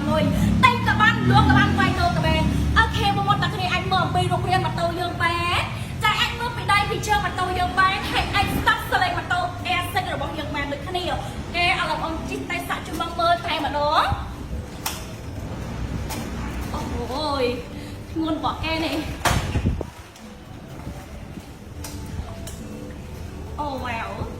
មួយតែក៏បានលក់ក៏បានវាយទៅក៏បានអូខេបងប្អូនតាគ្នាអាចមើលអំពីរូបរាងម៉ូតូយើងបានចាអាចមើលពីដៃពីជើងម៉ូតូយើងបានហើយអាចស្តាប់សលេងម៉ូតូ Air6 របស់យើងបានដូចគ្នាគេឥឡូវបងជិះតែសាក់ជួយមកមើលតែម្ដងអូយធ្ងន់បកគេនេះអូវ៉ាវ